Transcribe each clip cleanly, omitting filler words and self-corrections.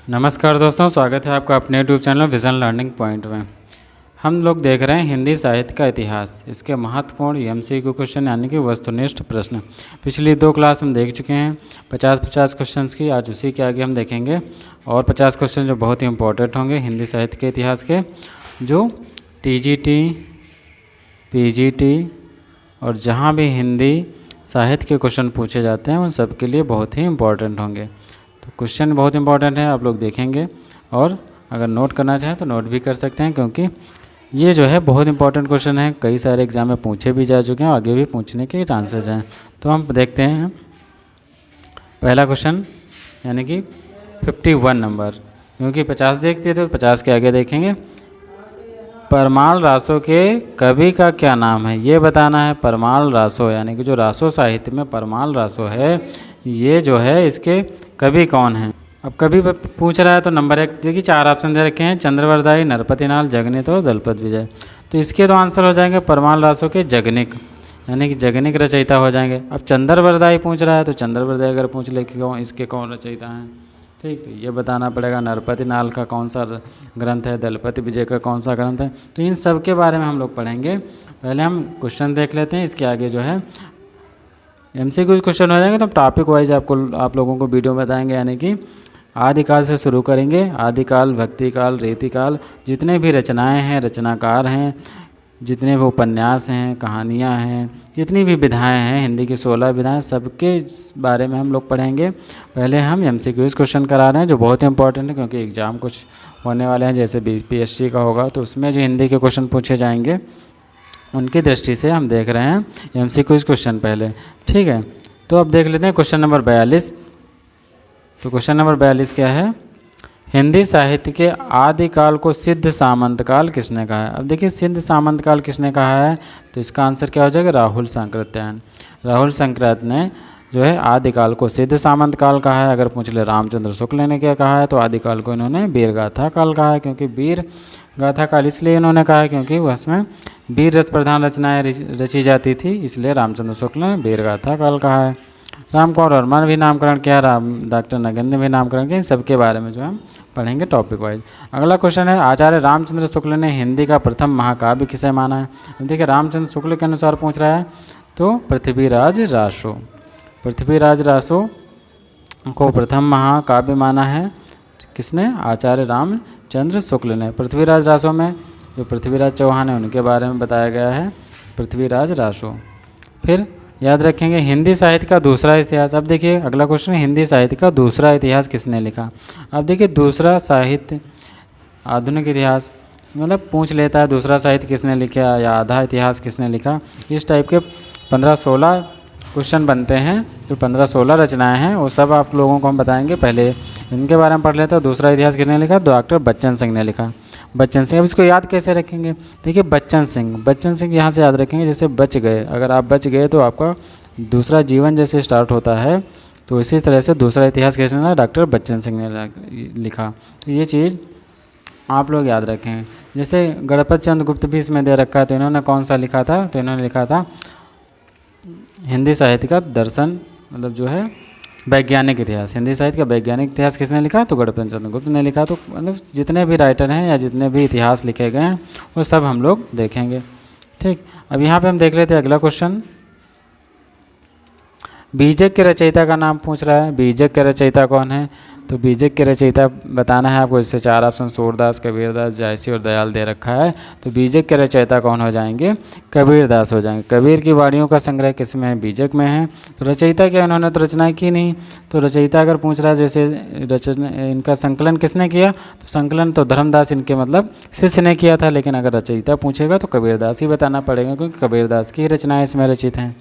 नमस्कार दोस्तों, स्वागत है आपका अपने YouTube channel vision learning point में। हम लोग देख रहे हैं हिंदी साहित्य का इतिहास, इसके महत्वपूर्ण एमसीक्यू क्वेश्चन यानी कि वस्तुनिष्ठ प्रश्न। पिछली 2 क्लास हम देख चुके हैं 50-50 क्वेश्चन की। आज उसी के आगे हम देखेंगे और 50 क्वेश्चन जो बहुत ही इंपॉर्टेंट होंगे हिंदी साहित्य के इतिहास के, जो टीजीटी, पीजीटी और जहाँ भी हिंदी साहित्य के क्वेश्चन पूछे जाते हैं उन सब के लिए बहुत ही इंपॉर्टेंट होंगे। तो क्वेश्चन बहुत इंपॉर्टेंट है, आप लोग देखेंगे और अगर नोट करना चाहें तो नोट भी कर सकते हैं, क्योंकि ये जो है बहुत इंपॉर्टेंट क्वेश्चन है। कई सारे एग्जाम में पूछे भी जा चुके हैं, आगे भी पूछने के चांसेस हैं। तो हम देखते हैं पहला क्वेश्चन यानी कि 51 नंबर, क्योंकि 50 देखते थे तो 50 के आगे देखेंगे। परमाल रासो के कवि का क्या नाम है, ये बताना है। परमाल रासो यानी कि जो रासो साहित्य में परमाल रासो है, ये जो है इसके कवि कौन हैं। अब कवि पूछ रहा है तो नंबर 1 देखिए 4 ऑप्शन दे रखे हैं, चंद्रवरदाई, नरपतिनाल, जगनित और दलपत विजय। तो इसके तो आंसर हो जाएंगे परमाल रासो के जगनिक, यानी कि जगनिक रचयिता हो जाएंगे। अब चंद्रवरदाई पूछ रहा है तो चंद्रवरदाई अगर पूछ ले कि इसके कौन रचयिता हैं, ठीक, तो ये बताना पड़ेगा। नरपतिनाल का कौन सा ग्रंथ है, दलपति विजय का कौन सा ग्रंथ है, तो इन सब के बारे में हम लोग पढ़ेंगे। पहले हम क्वेश्चन देख लेते हैं, इसके आगे जो है एमसीक्यू क्वेश्चन हो जाएंगे। तो टॉपिक वाइज आप लोगों को वीडियो बताएंगे, यानी कि आदिकाल से शुरू करेंगे। आदिकाल, भक्तिकाल, रीतिकाल, जितने भी रचनाएं हैं, रचनाकार हैं, जितने भी उपन्यास हैं, कहानियाँ हैं, जितनी भी विधाएं हैं, हिंदी की 16 विधाएं, सबके बारे में हम लोग पढ़ेंगे। पहले हम एमसीक्यूज क्वेश्चन करा रहे हैं जो बहुत इंपॉर्टेंट है, क्योंकि एग्ज़ाम कुछ होने वाले हैं, जैसे बीपीएससी का होगा तो उसमें जो हिंदी के क्वेश्चन पूछे जाएंगे उनकी दृष्टि से हम देख रहे हैं एमसीक्यूज क्वेश्चन पहले, ठीक है। तो अब देख लेते हैं क्वेश्चन नंबर 42। तो क्वेश्चन नंबर 42 क्या है, हिंदी साहित्य के आदिकाल को सिद्ध सामंत काल किसने कहा है। अब देखिए सिद्ध सामंत काल किसने कहा है, तो इसका आंसर क्या हो जाएगा, राहुल सांकृत्यायन। राहुल सांकृत्यायन ने जो है आदिकाल को सिद्ध सामंत काल कहा है। अगर पूछ ले रामचंद्र शुक्ल ने क्या कहा है, तो आदिकाल को इन्होंने वीर गाथा काल कहा है, क्योंकि वीर गाथा काल इसलिए इन्होंने कहा है क्योंकि उसमें वीर रस प्रधान रचनाएँ रची जाती थी, इसलिए रामचंद्र शुक्ल ने वीर गाथा काल कहा है। राम कौर वर्मा ने भी नामकरण किया, डॉक्टर नगेंद्र ने भी नामकरण किया। इन सबके बारे में जो हम पढ़ेंगे टॉपिक वाइज। अगला क्वेश्चन है, आचार्य रामचंद्र शुक्ल ने हिंदी का प्रथम महाकाव्य किसे माना है। देखिए रामचंद्र शुक्ल के अनुसार पूछ रहा है, तो पृथ्वीराज रासो। पृथ्वीराज रासो को प्रथम महाकाव्य माना है किसने, आचार्य रामचंद्र शुक्ल ने। पृथ्वीराज रासो में जो पृथ्वीराज चौहान है उनके बारे में बताया गया है, पृथ्वीराज रासो। फिर याद रखेंगे हिंदी साहित्य का दूसरा इतिहास। अब देखिए अगला क्वेश्चन है, हिंदी साहित्य का दूसरा इतिहास किसने लिखा। अब देखिए दूसरा साहित्य, आधुनिक इतिहास मतलब पूछ लेता है दूसरा साहित्य किसने लिखा या आधा इतिहास किसने लिखा। इस टाइप के 15-16 क्वेश्चन बनते हैं, जो 15-16 रचनाएँ हैं वो सब आप लोगों को हम बताएंगे। पहले इनके बारे में पढ़ लेते हैं। दूसरा इतिहास किसने लिखा, डॉक्टर बच्चन सिंह ने लिखा। बच्चन सिंह, अब इसको याद कैसे रखेंगे, देखिए बच्चन सिंह यहाँ से याद रखेंगे, जैसे बच गए, अगर आप बच गए तो आपका दूसरा जीवन जैसे स्टार्ट होता है, तो इसी तरह से दूसरा इतिहास किसने लिखा, डॉक्टर बच्चन सिंह ने लिखा। तो ये चीज़ आप लोग याद रखें। जैसे गणपत चंद्र गुप्त भी इसमें दे रखा है, तो इन्होंने कौन सा लिखा था, तो इन्होंने लिखा था हिंदी साहित्य का दर्शन, मतलब जो है वैज्ञानिक इतिहास। हिंदी साहित्य का वैज्ञानिक इतिहास किसने लिखा, तो गणपत चंद्र गुप्त ने लिखा। तो मतलब जितने भी राइटर हैं या जितने भी इतिहास लिखे गए हैं वो सब हम लोग देखेंगे, ठीक। अब यहाँ पे हम देख लेते हैं अगला क्वेश्चन, बीजक के रचयिता का नाम पूछ रहा है। बीजक के रचयिता कौन है, तो बीजक के रचयिता बताना है आपको। जैसे 4 ऑप्शन सूरदास, कबीरदास, जायसी और दयाल दे रखा है, तो बीजक के रचयिता कौन हो जाएंगे, कबीरदास हो जाएंगे। कबीर की वाणियों का संग्रह किस में है, बीजक में है। तो रचयिता क्या, इन्होंने तो रचनाएं की नहीं, तो रचयिता अगर पूछ रहा है जैसे रचना इनका संकलन किसने किया, तो संकलन तो धर्मदास इनके मतलब शिष्य ने किया था, लेकिन अगर रचयिता पूछेगा तो कबीरदास ही बताना पड़ेगा, क्योंकि कबीरदास की रचनाएँ इसमें रचित हैं।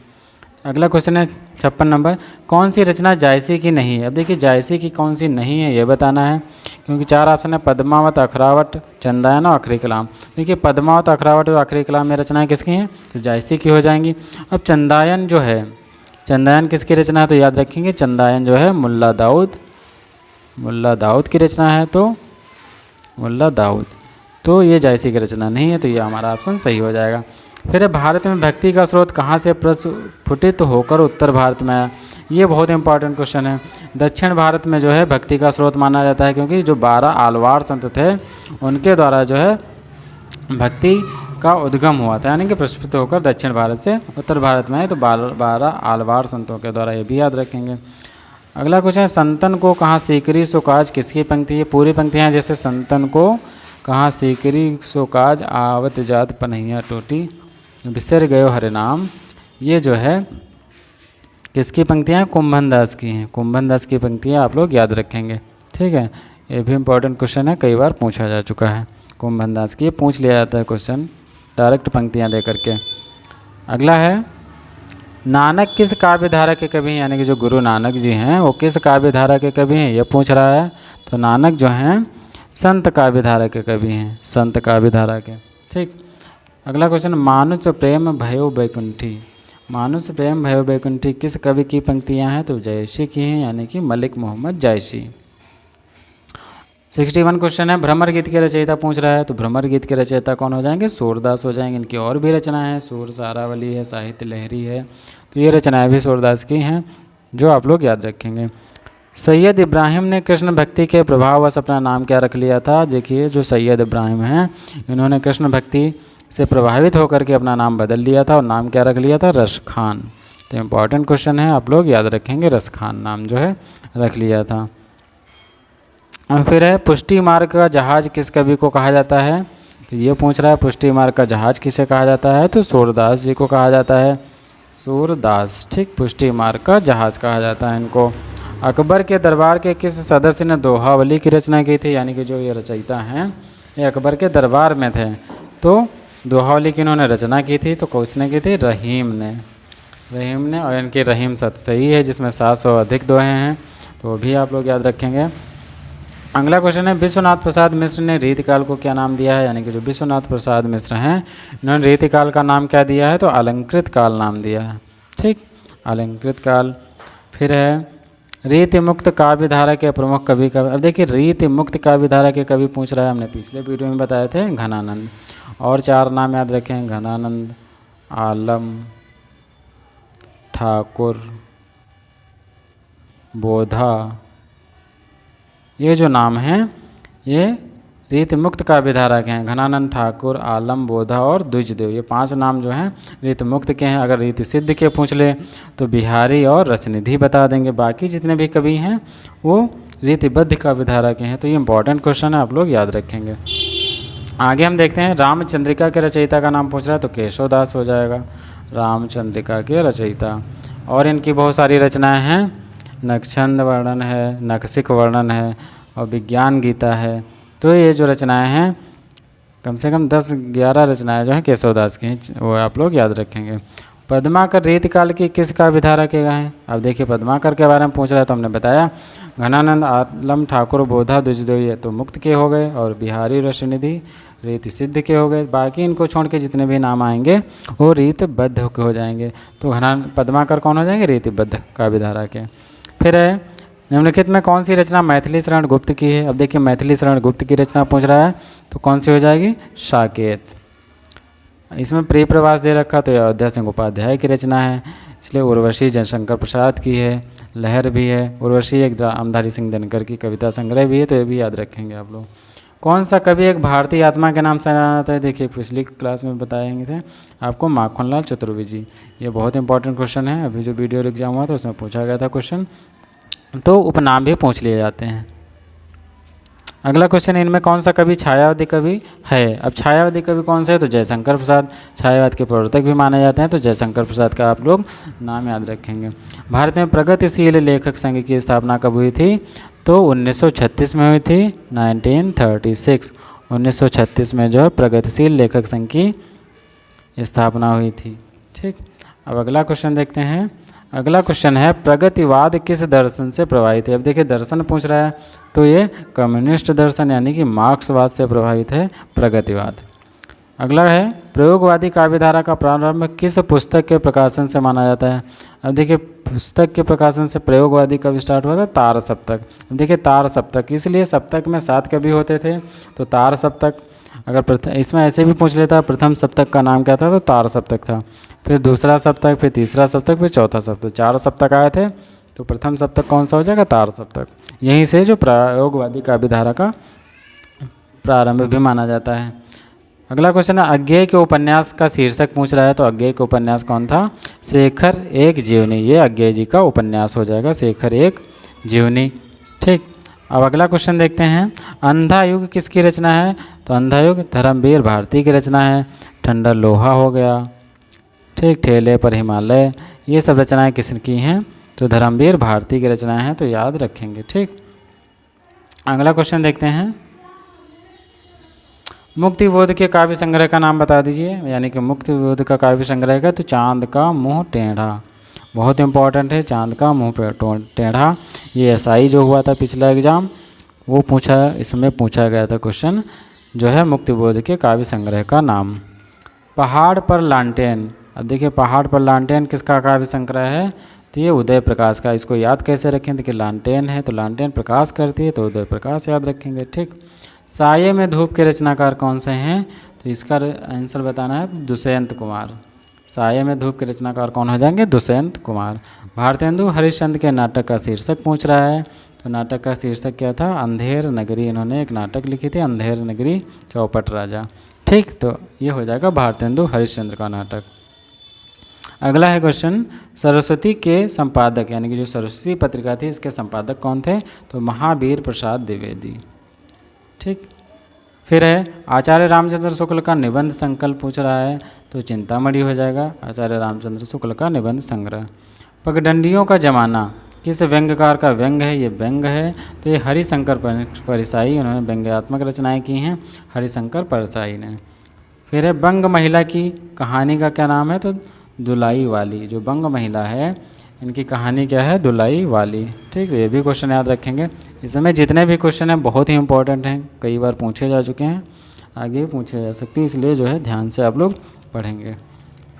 अगला क्वेश्चन है 56 नंबर, कौन सी रचना जायसी की नहीं है। अब देखिए जायसी की कौन सी नहीं है ये बताना है, क्योंकि 4 ऑप्शन है, पद्मावत, अखरावट, चंदायन और आखिरी कलाम। देखिए पद्मावत, अखरावट और आखिरी कलाम में रचनाएं किसकी हैं, तो जायसी की हो जाएंगी। अब चंदायन जो है, चंदायन किसकी रचना है, तो याद रखेंगे चंदायन जो है मुल्ला दाऊद की रचना है, तो मुल्ला दाऊद, तो ये जायसी की रचना नहीं है, तो ये हमारा ऑप्शन सही हो जाएगा। फिर भारत में भक्ति का स्रोत कहाँ से प्रस्फुटित होकर उत्तर भारत में आया। ये बहुत इंपॉर्टेंट क्वेश्चन है। दक्षिण भारत में जो है भक्ति का स्रोत माना जाता है, क्योंकि जो 12 आलवार संत थे उनके द्वारा जो है भक्ति का उद्गम हुआ था, यानी कि प्रस्फुट होकर दक्षिण भारत से उत्तर भारत में है, तो 12 आलवार संतों के द्वारा, ये भी याद रखेंगे। अगला क्वेश्चन है, संतन को कहाँ सीकरी सो काज, किसकी पंक्ति है? पूरी पंक्तियाँ हैं, जैसे संतन को कहाँ सीकरी सो काज, आवत जात पनहिया टोटी, बिसर गयो हरे नाम, ये जो है किसकी पंक्तियाँ? कुंभन दास की हैं। कुंभन दास की पंक्तियाँ आप लोग याद रखेंगे, ठीक है। ये भी इम्पोर्टेंट क्वेश्चन है, कई बार पूछा जा चुका है। कुंभन दास की पूछ लिया जाता है क्वेश्चन डायरेक्ट पंक्तियाँ दे करके। अगला है, नानक किस काव्य धारा के कवि हैं? यानी कि जो गुरु नानक जी हैं वो किस काव्य धारा के कवि हैं, ये पूछ रहा है। तो नानक जो हैं संत काव्य धारा के कवि हैं, संत काव्य धारा के, ठीक। अगला क्वेश्चन, मानुष प्रेम भयो बैकुंठी, मानुष प्रेम भयो बैकुंठी किस कवि की पंक्तियां हैं? तो जायसी की हैं, यानी कि मलिक मोहम्मद जायसी। 61 क्वेश्चन है, भ्रमर गीत के रचयिता पूछ रहा है। तो भ्रमर गीत के रचयिता कौन हो जाएंगे? सूरदास हो जाएंगे। इनकी और भी रचनाएं हैं, सूर सारावली है, साहित्य लहरी है, तो ये रचनाएं भी सूरदास की हैं, जो आप लोग याद रखेंगे। सैयद इब्राहिम ने कृष्ण भक्ति के प्रभाववश अपना नाम क्या रख लिया था? देखिए, जो सैयद इब्राहिम हैं इन्होंने कृष्ण भक्ति से प्रभावित होकर के अपना नाम बदल लिया था, और नाम क्या रख लिया था? रस खान। तो इम्पॉर्टेंट क्वेश्चन है, आप लोग याद रखेंगे, रस खान नाम जो है रख लिया था। और फिर है, पुष्टि मार्ग का जहाज किस कवि को कहा जाता है? तो ये पूछ रहा है, पुष्टि मार्ग का जहाज किसे कहा जाता है? तो सूरदास जी को कहा जाता है, सूरदास, ठीक। पुष्टि मार्ग का जहाज कहा जाता है इनको। अकबर के दरबार के किस सदस्य ने दोहावली की रचना की थी? यानी कि जो ये रचयिता हैं ये अकबर के दरबार में थे, तो दोहावली की इन्होंने रचना की थी। तो किसने की थी? रहीम ने, रहीम ने। और इनकी रहीम सतसई है जिसमें 700 अधिक दोहे हैं, तो वो भी आप लोग याद रखेंगे। अगला क्वेश्चन है, विश्वनाथ प्रसाद मिश्र ने रीतिकाल को क्या नाम दिया है? यानी कि जो विश्वनाथ प्रसाद मिश्र हैं इन्होंने रीतिकाल का नाम क्या दिया है? तो अलंकृत काल नाम दिया है, ठीक, अलंकृत काल। फिर है, रीति मुक्त काव्य धारा के प्रमुख कवि का। अब देखिए, रीति मुक्त काव्य धारा के कवि पूछ रहा है, हमने पिछले वीडियो में बताए थे, घनानंद। और 4 नाम याद रखें, घनानंद, आलम, ठाकुर, बोधा, ये जो नाम हैं ये रीति मुक्त काव्य धारा के हैं। घनानंद, ठाकुर, आलम, बोधा और द्विजदेव, ये 5 नाम जो हैं रीति मुक्त के हैं। अगर रीति सिद्ध के पूछ ले तो बिहारी और रसनिधि बता देंगे। बाकी जितने भी कवि हैं वो रीतिबद्ध काव्य धारा के हैं। तो ये इंपॉर्टेंट क्वेश्चन है, आप लोग याद रखेंगे। आगे हम देखते हैं, रामचंद्रिका के रचयिता का नाम पूछ रहा है, तो केशवदास हो जाएगा, रामचंद्रिका के रचयिता। और इनकी बहुत सारी रचनाएँ हैं, नक्षंद वर्णन है, नखशिख वर्णन है और विज्ञान गीता है। तो ये जो रचनाएं हैं कम से कम 10-11 रचनाएं जो हैं केशवदास की, वो आप लोग याद रखेंगे। पद्माकर रीतिकाल की किस काव्य धारा के हैं? अब देखिए, पद्माकर के बारे में पूछ रहा है तो हमने बताया, घनानंद, आलम, ठाकुर, बोधा, द्विजदेव ये तो मुक्त के हो गए, और बिहारी, रसनिधि रीति सिद्ध के हो गए। बाकी इनको छोड़ के जितने भी नाम आएंगे वो रीतिबद्ध के हो जाएंगे। तो पद्माकर कौन हो जाएंगे? रीतिबद्ध काव्य धारा के। फिर है, निम्नलिखित में कौन सी रचना मैथिली शरण गुप्त की है? अब देखिए, मैथिली शरण गुप्त की रचना पूछ रहा है, तो कौन सी हो जाएगी? साकेत। इसमें प्रिय प्रवास दे रखा, तो अयोध्या सिंह उपाध्याय की रचना है, इसलिए उर्वशी जयशंकर प्रसाद की है, लहर भी है। उर्वशी एक रामधारी सिंह दिनकर की कविता संग्रह भी है, तो ये भी याद रखेंगे आप लोग। कौन सा कवि एक भारतीय आत्मा के नाम से जाना जाता है? देखिए, पिछली क्लास में बताएंगे थे आपको, माखनलाल चतुर्वेदी। ये बहुत इंपॉर्टेंट क्वेश्चन है, अभी जो वीडियो एग्जाम हुआ था उसमें पूछा गया था क्वेश्चन, तो उपनाम भी पूछ लिए जाते हैं। अगला क्वेश्चन, इनमें कौन सा कवि छायावादी कवि है? अब छायावादी कवि कौन से है? तो जयशंकर प्रसाद, छायावाद के प्रवर्तक भी माने जाते हैं, तो जयशंकर प्रसाद का आप लोग नाम याद रखेंगे। भारत में प्रगतिशील लेखक संघ की स्थापना कब हुई थी? तो 1936 में हुई थी, 1936, 1936 में जो है प्रगतिशील लेखक संघ की स्थापना हुई थी, ठीक। अब अगला क्वेश्चन देखते हैं। अगला क्वेश्चन है, प्रगतिवाद किस दर्शन से प्रभावित है? अब देखिए, दर्शन पूछ रहा है, तो ये कम्युनिस्ट दर्शन यानी कि मार्क्सवाद से प्रभावित है प्रगतिवाद। अगला है, प्रयोगवादी काव्यधारा का प्रारंभ किस पुस्तक के प्रकाशन से माना जाता है? अब देखिए, पुस्तक के प्रकाशन से प्रयोगवादी कब स्टार्ट हुआ था? तार सप्तक। देखिए, तार सप्तक, इसलिए सप्तक में 7 कवि होते थे, तो तार सप्तक। अगर इसमें ऐसे भी पूछ लेता, प्रथम सप्तक का नाम क्या था? तो तार सप्तक था। फिर दूसरा सप्तक, फिर तीसरा सप्तक, फिर चौथा सप्तक, 4 सप्तक आए थे, तो प्रथम सप्तक कौन सा हो जाएगा? तार सप्तक। यहीं से जो प्रयोगवादी काव्यधारा का प्रारंभ भी माना जाता है। अगला क्वेश्चन है, अज्ञेय के उपन्यास का शीर्षक पूछ रहा है, तो अज्ञेय का उपन्यास कौन था? शेखर एक जीवनी। ये अज्ञेय जी का उपन्यास हो जाएगा, शेखर एक जीवनी। ठीक, अब अगला क्वेश्चन देखते हैं, अंधा युग किसकी रचना है? तो अंधा युग धर्मवीर भारती की रचना है। ठंडा लोहा हो गया, ठीक, ठेले पर हिमालय, ये सब रचनाएं किसकी हैं? तो धर्मवीर भारती की रचनाएं हैं, तो याद रखेंगे। ठीक, अगला क्वेश्चन देखते हैं, मुक्तिबोध के काव्य संग्रह का नाम बता दीजिए। यानी कि मुक्तिबोध का काव्य संग्रह का, तो चांद का मुंह टेढ़ा, बहुत इंपॉर्टेंट है, चांद का मुंह टेढ़ा। ये एसआई जो हुआ था पिछला एग्जाम, वो पूछा, इसमें पूछा गया था क्वेश्चन, जो है मुक्तिबोध के काव्य संग्रह का नाम। पहाड़ पर लालटेन, अब देखिए पहाड़ पर लालटेन किसका काव्य संग्रह है? तो ये उदय प्रकाश का। इसको याद कैसे रखें? देखिए लालटेन है तो लालटेन प्रकाश करती है, तो उदय प्रकाश याद रखेंगे। ठीक, साये में धूप के रचनाकार कौन से हैं? तो इसका आंसर बताना है दुष्यंत कुमार। साये में धूप के रचनाकार कौन हो जाएंगे? दुष्यंत कुमार। भारतेंदु हरिश्चंद्र के नाटक का शीर्षक पूछ रहा है, तो नाटक का शीर्षक क्या था? अंधेर नगरी। इन्होंने एक नाटक लिखी थी, अंधेर नगरी चौपट राजा। ठीक, तो ये हो जाएगा भारतेंदु हरिश्चंद्र का नाटक। अगला है क्वेश्चन, सरस्वती के संपादक, यानी कि जो सरस्वती पत्रिका थी इसके संपादक कौन थे? तो महावीर प्रसाद द्विवेदी। ठीक, फिर है आचार्य रामचंद्र शुक्ल का निबंध संकल्प पूछ रहा है, तो चिंतामणि हो जाएगा, आचार्य रामचंद्र शुक्ल का निबंध संग्रह। पगडंडियों का जमाना किस व्यंग्यकार का व्यंग है? ये व्यंग है, तो ये हरिशंकर परसाई, उन्होंने व्यंग्यात्मक रचनाएं की हैं, हरिशंकर परसाई ने। फिर है बंग महिला की कहानी का क्या नाम है? तो दुलाई वाली। जो बंग महिला है इनकी कहानी क्या है? दुलाई वाली। ठीक, ये भी क्वेश्चन याद रखेंगे। इसमें जितने भी क्वेश्चन हैं बहुत ही इंपॉर्टेंट हैं, कई बार पूछे जा चुके हैं, आगे भी पूछे जा सकते हैं, इसलिए जो है ध्यान से आप लोग पढ़ेंगे।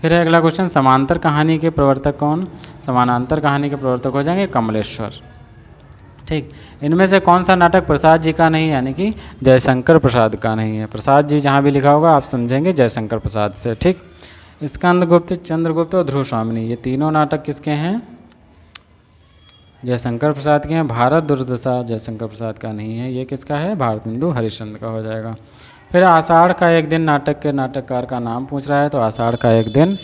फिर है अगला क्वेश्चन, समांतर कहानी के प्रवर्तक कौन? समानांतर कहानी के प्रवर्तक हो जाएंगे कमलेश्वर। ठीक, इनमें से कौन सा नाटक प्रसाद जी का नहीं, यानी कि जयशंकर प्रसाद का नहीं है? प्रसाद जी जहाँ भी लिखा होगा आप समझेंगे जयशंकर प्रसाद से। ठीक, स्कंदगुप्त, चंद्रगुप्त और ध्रुव स्वामिनी, ये तीनों नाटक किसके हैं? जयशंकर प्रसाद के हैं। भारत दुर्दशा जयशंकर प्रसाद का नहीं है, ये किसका है? भारतेंदु हरिश्चंद्र का हो जाएगा। फिर आषाढ़ का एक दिन नाटक के नाटककार का नाम पूछ रहा है, तो आषाढ़ का एक दिन,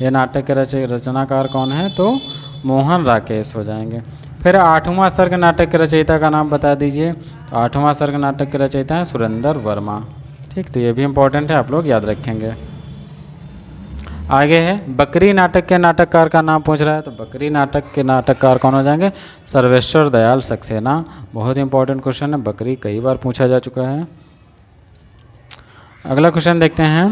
ये नाटक के रचनाकार कौन है? तो मोहन राकेश हो जाएंगे। फिर 8वां सर्ग नाटक के रचयिता का नाम बता दीजिए। तो 8वां सर्ग नाटक के रचयिता हैं सुरेंद्र वर्मा। ठीक, तो ये भी इंपॉर्टेंट है, आप लोग याद रखेंगे। आगे है बकरी नाटक के नाटककार का नाम पूछ रहा है, तो बकरी नाटक के नाटककार कौन हो जाएंगे? सर्वेश्वर दयाल सक्सेना। बहुत इंपॉर्टेंट क्वेश्चन है, बकरी कई बार पूछा जा चुका है। अगला क्वेश्चन देखते हैं,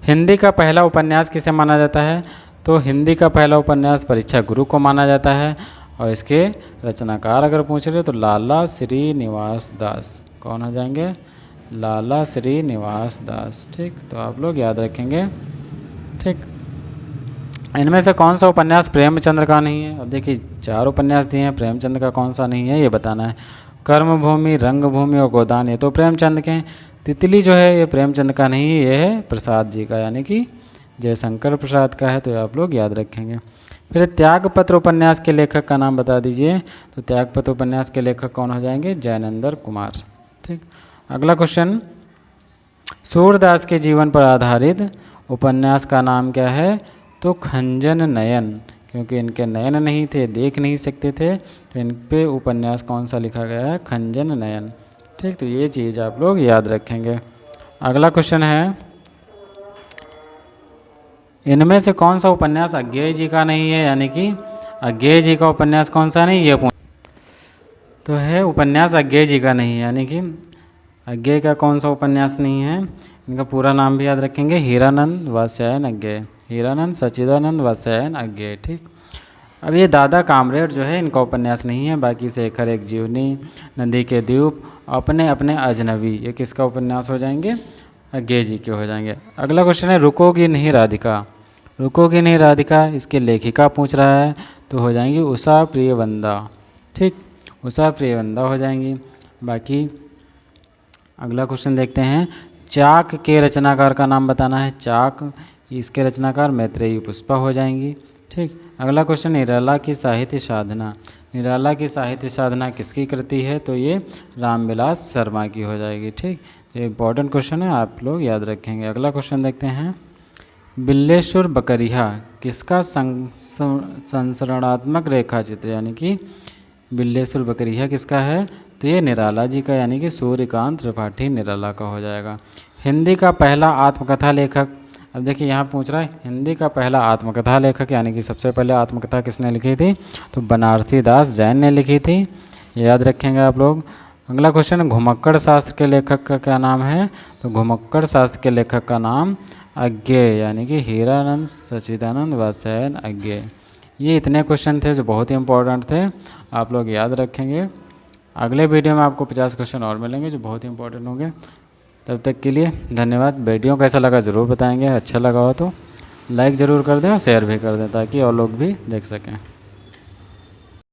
हिंदी का पहला उपन्यास किसे माना जाता है? तो हिंदी का पहला उपन्यास परीक्षा गुरु को माना जाता है, और इसके रचनाकार अगर पूछ रहे तो लाला श्रीनिवास दास। कौन हो जाएंगे? लाला श्रीनिवास दास। ठीक, तो आप लोग याद रखेंगे। ठीक, इनमें से कौन सा उपन्यास प्रेमचंद्र का नहीं है? अब देखिए 4 उपन्यास दिए हैं, प्रेमचंद्र का कौन सा नहीं है ये बताना है। कर्मभूमि, रंगभूमि और गोदान, ये तो प्रेमचंद के हैं। तितली जो है ये प्रेमचंद का नहीं है, ये है प्रसाद जी का, यानी कि जयशंकर प्रसाद का है, तो आप लोग याद रखेंगे। फिर त्यागपत्र उपन्यास के लेखक का नाम बता दीजिए। तो त्यागपत्र उपन्यास के लेखक कौन हो जाएंगे? जयनंदर कुमार। ठीक, अगला क्वेश्चन, सूरदास के जीवन पर आधारित उपन्यास का नाम क्या है? तो खंजन नयन, क्योंकि इनके नयन नहीं थे, देख नहीं सकते थे, तो इन पे उपन्यास कौन सा लिखा गया है? खंजन नयन। ठीक, तो ये चीज़ आप लोग याद रखेंगे। अगला क्वेश्चन है, इनमें से कौन सा उपन्यास अज्ञेय जी का नहीं है? यानी कि अज्ञेय जी का उपन्यास कौन सा नहीं, ये तो है उपन्यास अज्ञेय जी का नहीं है, यानी कि अज्ञेय का कौन सा उपन्यास नहीं है? इनका पूरा नाम भी याद रखेंगे, हीरानंद वात्स्यायन अज्ञेय, हीरानंद सच्चिदानंद वात्स्यायन अज्ञेय। ठीक, अब ये दादा कामरेड जो है इनका उपन्यास नहीं है, बाकी शेखर एक जीवनी, नदी के द्वीप, अपने अपने अजनबी, ये किसका उपन्यास हो जाएंगे? अज्ञेय जी के हो जाएंगे। अगला क्वेश्चन है, रुकोगी नहीं राधिका। रुकोगी नहीं राधिका, इसके लेखिका पूछ रहा है, तो हो जाएंगी उषा प्रियवंदा। ठीक, उषा प्रियवंदा हो जाएंगी। बाकी अगला क्वेश्चन देखते हैं, चाक के रचनाकार का नाम बताना है। चाक, इसके रचनाकार मैत्रेयी पुष्पा हो जाएंगी। ठीक, अगला क्वेश्चन, निराला की साहित्य साधना। निराला की साहित्य साधना किसकी कृति है, तो ये रामविलास शर्मा की हो जाएगी। ठीक, ये इंपॉर्टेंट क्वेश्चन है, आप लोग याद रखेंगे। अगला क्वेश्चन देखते हैं, बिल्लेश्वर बकरिया किसका संस्मरणात्मक रेखा चित्र, यानी कि बिल्लेश्वर बकरिया किसका है, तो ये निराला जी का, यानी कि सूर्यकांत त्रिपाठी निराला का हो जाएगा। हिंदी का पहला आत्मकथा लेखक, अब देखिए यहाँ पूछ रहा है हिंदी का पहला आत्मकथा लेखक, यानी कि सबसे पहले आत्मकथा किसने लिखी थी, तो बनारसी दास जैन ने लिखी थी, याद रखेंगे आप लोग। अगला क्वेश्चन है, घुमक्कड़ शास्त्र के लेखक का क्या नाम है, तो घुमक्कड़ शास्त्र के लेखक का नाम अज्ञेय, यानी कि हीरानंद सच्चिदानंद वात्स्यायन अज्ञेय। ये इतने क्वेश्चन थे जो बहुत ही इंपॉर्टेंट थे, आप लोग याद रखेंगे। अगले वीडियो में आपको 50 क्वेश्चन और मिलेंगे जो बहुत ही इंपॉर्टेंट होंगे। तब तक के लिए धन्यवाद। वीडियो कैसा लगा ज़रूर बताएंगे, अच्छा लगा हो तो लाइक ज़रूर कर दें और शेयर भी कर दें ताकि और लोग भी देख सकें।